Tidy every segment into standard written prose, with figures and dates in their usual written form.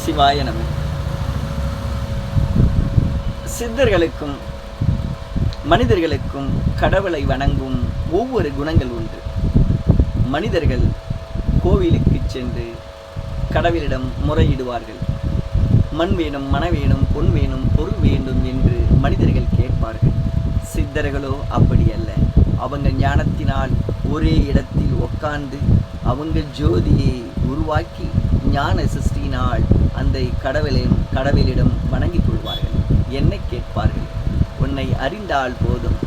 சிவாய நம. சித்தர்களுக்கும் மனிதர்களுக்கும் கடவுளை வணங்கும் ஒவ்வொரு குணங்கள் உண்டு. மனிதர்கள் கோவிலுக்கு சென்று கடவுளிடம் முறையிடுவார்கள். மண் வேணும், மன வேணும், பொன் வேணும், பொருள் வேண்டும் என்று மனிதர்கள் கேட்பார்கள். சித்தர்களோ அப்படி அல்ல. அவங்க ஞானத்தினால் ஒரே இடத்தில் உட்கார்ந்து அவங்க ஜோதியை உருவாக்கி ஞான சிருஷ்டியினால் அந்த கடவுளிடம் வணங்கிக் கொள்வார்கள். என்ன கேட்பார்கள்? உன்னை அறிந்தால் போதும்,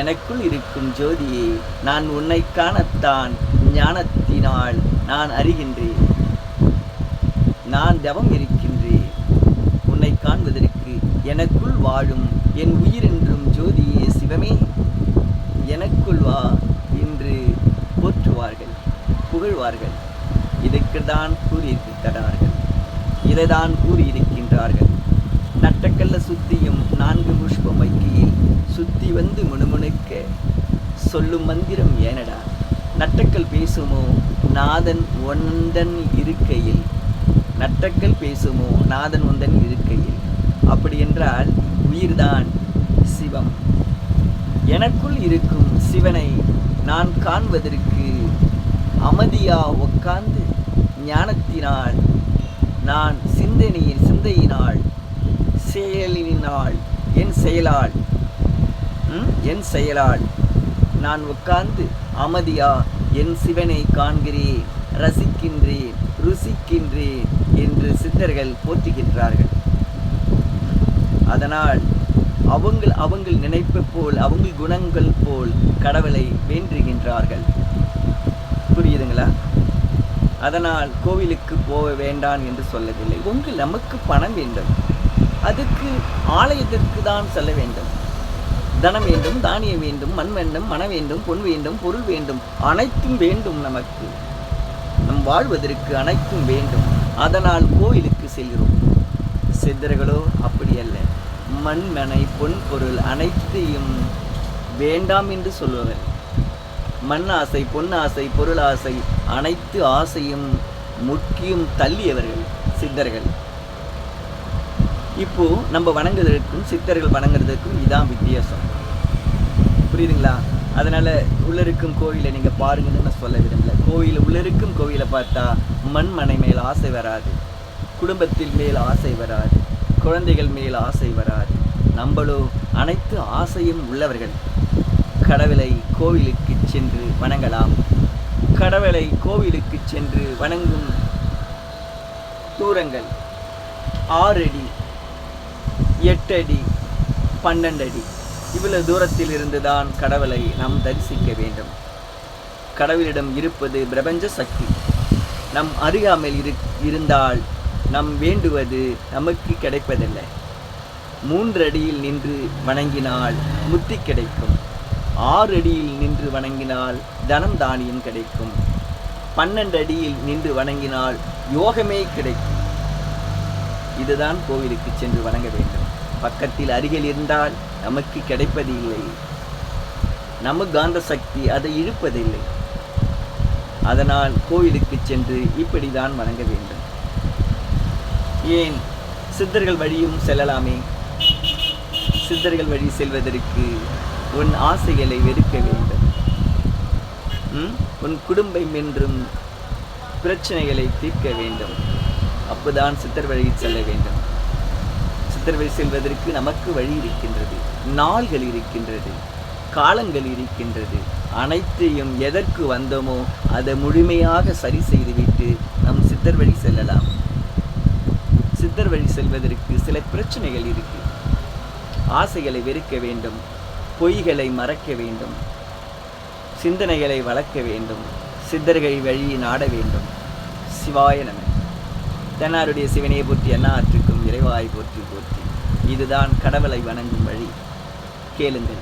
எனக்குள் இருக்கும் ஜோதியை நான் உன்னை காணத்தான் ஞானத்தினால் நான் அறிகின்றேன். நான் தவம் இருக்கின்றேன். உன்னை காண்பதற்கு எனக்குள் வாழும் என் உயிர் என்றும் ஜோதியே சிவமே எனக்குள் வா என்று போற்றுவார்கள், புகழ்வார்கள். இதற்கு தான் கூறியிருக்கிறார்கள், இதைதான் கூறியிருக்கின்றார்கள். நட்டக்கல்ல சுத்தியும் 4 புஷ்பம் வைக்கையில் சுத்தி வந்து முணுமுணுக்க சொல்லும் மந்திரம் ஏனடா? நட்டக்கல் பேசுமோ நாதன் ஒன்றன் இருக்கையில், நட்டக்கல் பேசுமோ நாதன் ஒன்றன் இருக்கையில். அப்படி என்றால் உயிர்தான் சிவம். எனக்குள் இருக்கும் சிவனை நான் காண்பதற்கு அமைதியா உட்கார்ந்து ஞானத்தினால் நான் சிந்தையினால் செயலினால் என் செயலால் நான் உட்கார்ந்து அமைதியா என் சிவனை காண்கிறேன், ரசிக்கின்றேன், ருசிக்கின்றேன் என்று சித்தர்கள் போற்றுகின்றார்கள். அதனால் அவங்கள் நினைப்பு போல், அவங்கள் குணங்கள் போல் கடவுளை வேண்டுகின்றார்கள். புரியுதுங்களா? அதனால் கோவிலுக்கு போக வேண்டாம் என்று சொல்லவில்லை. நமக்கு பணம் வேண்டும், அதுக்கு ஆலயத்திற்கு தான் செல்ல வேண்டும். தனம் வேண்டும், தானியம் வேண்டும், மண் வேண்டும், மன வேண்டும், பொன் வேண்டும், பொருள் வேண்டும், அனைத்தும் வேண்டும். நமக்கு நம் வாழ்வதற்கு அனைத்தும் வேண்டும். அதனால் கோவிலுக்கு செல்கிறோம். சித்தர்களோ அப்படி அல்ல. மண், மனை, பொன், பொருள் அனைத்தையும் வேண்டாம் என்று சொல்பவர். மண் ஆசை, பொன் ஆசை, பொருள் ஆசை அனைத்து ஆசையும் முக்கியம் தள்ளியவர்கள் சித்தர்கள். இப்போ நம்ம வணங்குவதற்கும் சித்தர்கள் வணங்குறதுக்கும் இதான் வித்தியாசம். புரியுதுங்களா? அதனால உள்ள இருக்கும் கோவிலை நீங்க பாருங்கன்னு நான் சொல்ல விரும்பல. உள்ள இருக்கும் கோவிலை பார்த்தா மண் மனை மேல் ஆசை வராது, குடும்பத்தில் மேல் ஆசை வராது, குழந்தைகள் மேல் ஆசை வராது. நம்மளோ அனைத்து ஆசையும் உள்ளவர்கள். கடவுளை கோவிலுக்கு சென்று வணங்கலாம். கடவுளை கோவிலுக்கு சென்று வணங்கும் தூரங்கள் 6 அடி, 8 அடி, 12 அடி. இவ்வளவு தூரத்தில் இருந்துதான் கடவுளை நாம் தரிசிக்க வேண்டும். கடவுளிடம் இருப்பது பிரபஞ்ச சக்தி. நம் அறியாமல் இருந்தால் நம் வேண்டுவது நமக்கு கிடைப்பதில்லை. 3 அடியில் நின்று வணங்கினால் முத்தி கிடைக்கும். 6 அடியில் நின்று வணங்கினால் தனம் தானியம் கிடைக்கும். 12 அடியில் நின்று வணங்கினால் யோகமே கிடைக்கும். இதுதான் கோவிலுக்கு சென்று வணங்க வேண்டும். பக்கத்தில் அருகில் இருந்தால் நமக்கு கிடைப்பது இல்லை. நமக்கு காந்த சக்தி அதை இழுப்பதில்லை. அதனால் கோவிலுக்கு சென்று இப்படிதான் வணங்க வேண்டும். ஏன் சித்தர்கள் வழியும் செல்லலாமே? சித்தர்கள் வழி செல்வதற்கு உன் ஆசைகளை வெறுக்க வேண்டும். உன் குடும்பம் என்றும் பிரச்சனைகளை தீர்க்க வேண்டும். அப்போதான் சித்தர் வழியில் செல்ல வேண்டும். சித்தர் வழி செல்வதற்கு நமக்கு வழி இருக்கின்றது, நாள்கள் இருக்கின்றது, காலங்கள் இருக்கின்றது. அனைத்தையும் எதற்கு வந்தோமோ அதை முழுமையாக சரி செய்துவிட்டு நம் சித்தர் வழி செல்லலாம். சித்தர் வழி செல்வதற்கு சில பிரச்சனைகள் இருக்கு. ஆசைகளை வெறுக்க வேண்டும், பொய்களை மறக்க வேண்டும், சிந்தனைகளை வளர்க்க வேண்டும், சித்தர்கள் வழியை நாட வேண்டும். சிவாய நம. தென்னாருடைய சிவனையை போற்றி எண்ணாற்றுக்கும் இறைவாய் போற்றி போற்றி. இதுதான் கடவுளை வணங்கும் வழி. கேளுங்கள்.